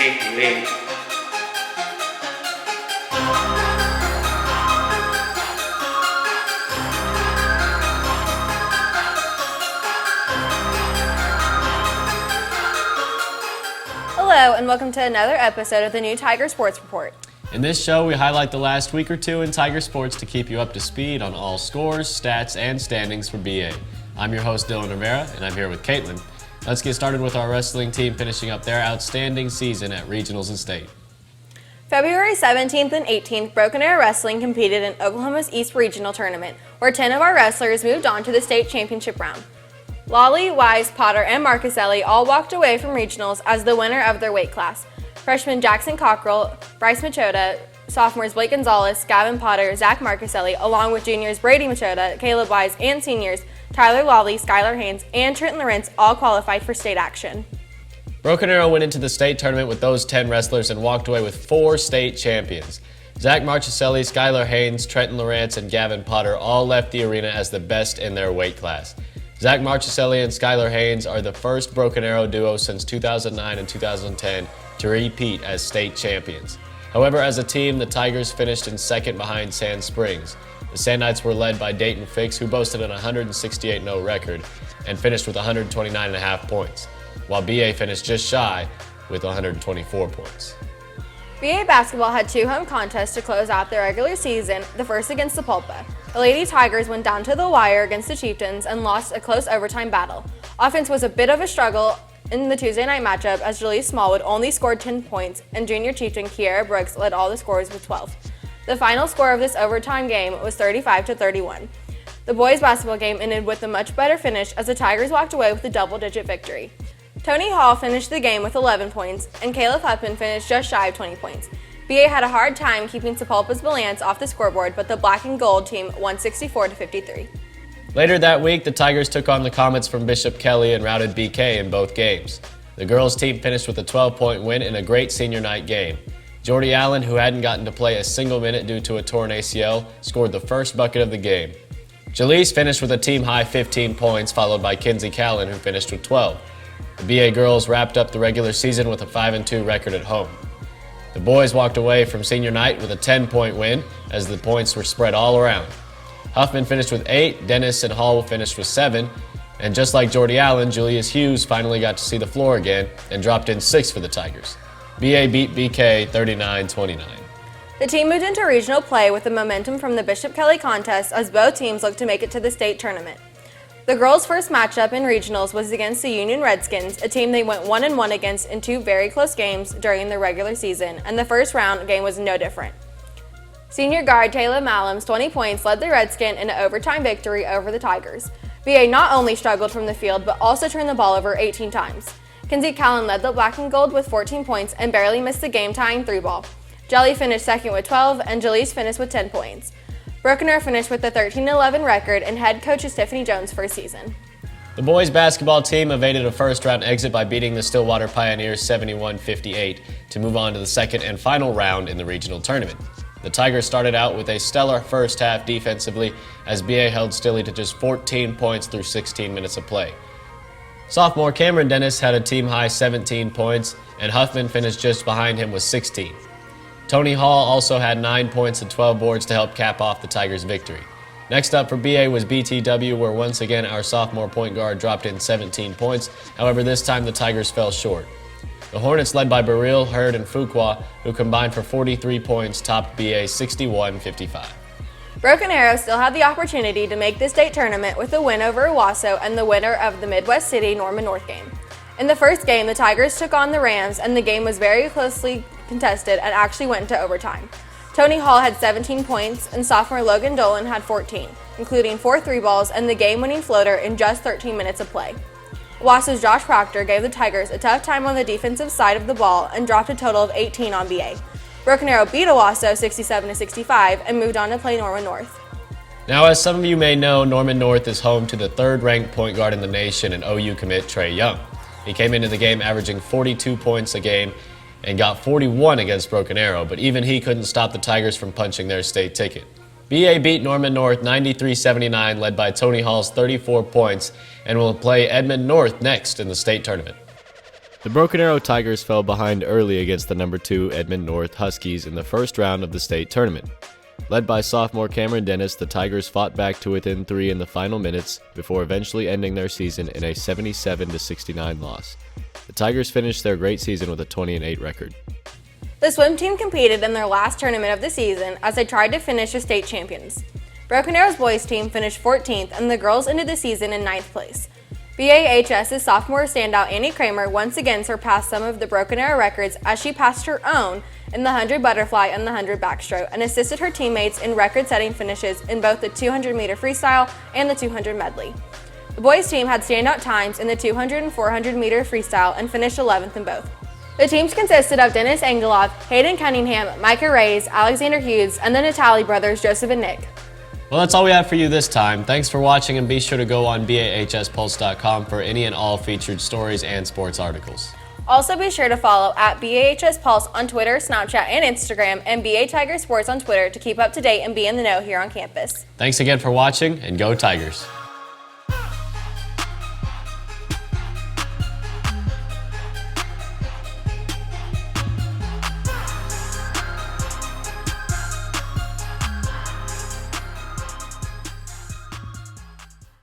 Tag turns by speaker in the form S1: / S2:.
S1: safely.
S2: Hello, and welcome to another episode of the new Tiger Sports Report.
S3: In this show, we highlight the last week or two in Tiger sports to keep you up to speed on all scores, stats, and standings for BA. I'm your host, Dylan Rivera, and I'm here with Caitlin. Let's get started with our wrestling team finishing up their outstanding season at regionals and state.
S2: February 17th and 18th, Broken Arrow Wrestling competed in Oklahoma's East Regional Tournament, where 10 of our wrestlers moved on to the state championship round. Lawley, Wise, Potter, and Marcuselli all walked away from regionals as the winner of their weight class. Freshmen Jackson Cockrell, Bryce Machota, sophomores Blake Gonzalez, Gavin Potter, Zach Marcuselli, along with juniors Brady Machota, Caleb Wise, and seniors Tyler Lawley, Skylar Haynes, and Trenton Lawrence all qualified for state action.
S3: Broken Arrow went into the state tournament with those 10 wrestlers and walked away with 4 state champions. Zach Marcuselli, Skylar Haynes, Trenton Lawrence, and Gavin Potter all left the arena as the best in their weight class. Zach Marcuselli and Skylar Haynes are the first Broken Arrow duo since 2009 and 2010 to repeat as state champions. However, as a team, the Tigers finished in second behind Sand Springs. The Sand Knights were led by Dayton Fix, who boasted an 168-0 record and finished with 129.5 points, while BA finished just shy with 124 points.
S2: BA basketball had 2 home contests to close out their regular season, the first against the Pulpa. The Lady Tigers went down to the wire against the Chieftains and lost a close overtime battle. Offense was a bit of a struggle in the Tuesday night matchup as Jalise Smallwood only scored 10 points and junior chieftain Kiara Brooks led all the scorers with 12. The final score of this overtime game was 35-31. The boys basketball game ended with a much better finish as the Tigers walked away with a double-digit victory. Tony Hall finished the game with 11 points, and Caleb Huppin finished just shy of 20 points. BA had a hard time keeping Sapulpa's balance off the scoreboard, but the black and gold team won 64-53.
S3: Later that week, the Tigers took on the Comets from Bishop Kelly and routed BK in both games. The girls' team finished with a 12-point win in a great senior night game. Jordy Allen, who hadn't gotten to play a single minute due to a torn ACL, scored the first bucket of the game. Jalise finished with a team-high 15 points, followed by Kinsey Callan, who finished with 12. The BA girls wrapped up the regular season with a 5-2 record at home. The boys walked away from senior night with a 10-point win as the points were spread all around. Huffman finished with 8, Dennis and Hall finished with 7, and just like Jordy Allen, Julius Hughes finally got to see the floor again and dropped in 6 for the Tigers. BA beat BK 39-29.
S2: The team moved into regional play with the momentum from the Bishop Kelly contest as both teams looked to make it to the state tournament. The girls' first matchup in regionals was against the Union Redskins, a team they went 1-1 against in 2 very close games during the regular season, and the first round game was no different. Senior guard Taylor Malum's 20 points led the Redskin in an overtime victory over the Tigers. BA not only struggled from the field, but also turned the ball over 18 times. Kinsey Callan led the black and gold with 14 points and barely missed the game-tying 3-ball. Jelly finished second with 12, and Jalise finished with 10 points. Broken Arrow finished with a 13-11 record, and head coach is Tiffany Jones' first season.
S3: The boys basketball team evaded a first-round exit by beating the Stillwater Pioneers 71-58 to move on to the second and final round in the regional tournament. The Tigers started out with a stellar first half defensively as BA held Stilly to just 14 points through 16 minutes of play. Sophomore Cameron Dennis had a team-high 17 points, and Huffman finished just behind him with 16. Tony Hall also had 9 points and 12 boards to help cap off the Tigers' victory. Next up for BA was BTW, where once again our sophomore point guard dropped in 17 points. However, this time the Tigers fell short. The Hornets, led by Baril, Hurd, and Fuqua, who combined for 43 points, topped BA 61-55.
S2: Broken Arrow still had the opportunity to make the state tournament with a win over Owasso and the winner of the Midwest City Norman North game. In the first game, the Tigers took on the Rams, and the game was very closely contested and actually went into overtime. Tony Hall had 17 points, and sophomore Logan Dolan had 14, including 4 3-balls and the game-winning floater in just 13 minutes of play. Owasso's Josh Proctor gave the Tigers a tough time on the defensive side of the ball and dropped a total of 18 on BA. Broken Arrow beat Owasso 67-65 and moved on to play Norman North.
S3: Now, as some of you may know, Norman North is home to the 3rd-ranked point guard in the nation and OU commit Trey Young. He came into the game averaging 42 points a game and got 41 against Broken Arrow, but even he couldn't stop the Tigers from punching their state ticket. BA beat Norman North 93-79, led by Tony Hall's 34 points, and will play Edmond North next in the state tournament. The Broken Arrow Tigers fell behind early against the number 2 Edmond North Huskies in the first round of the state tournament. Led by sophomore Cameron Dennis, the Tigers fought back to within 3 in the final minutes before eventually ending their season in a 77-69 loss. The Tigers finished their great season with a 20-8 record.
S2: The swim team competed in their last tournament of the season as they tried to finish as state champions. Broken Arrow's boys team finished 14th and the girls ended the season in 9th place. BAHS's sophomore standout Annie Kramer once again surpassed some of the Broken Arrow records as she passed her own in the 100 butterfly and the 100 backstroke and assisted her teammates in record-setting finishes in both the 200-meter freestyle and the 200 medley. The boys team had standout times in the 200 and 400-meter freestyle and finished 11th in both. The teams consisted of Dennis Engeloff, Hayden Cunningham, Micah Reyes, Alexander Hughes, and the Natali brothers Joseph and Nick.
S3: Well, that's all we have for you this time. Thanks for watching, and be sure to go on BAHSPulse.com for any and all featured stories and sports articles.
S2: Also be sure to follow at BAHS Pulse on Twitter, Snapchat, and Instagram, and BA Tiger Sports on Twitter to keep up to date and be in the know here on campus.
S3: Thanks again for watching, and go Tigers!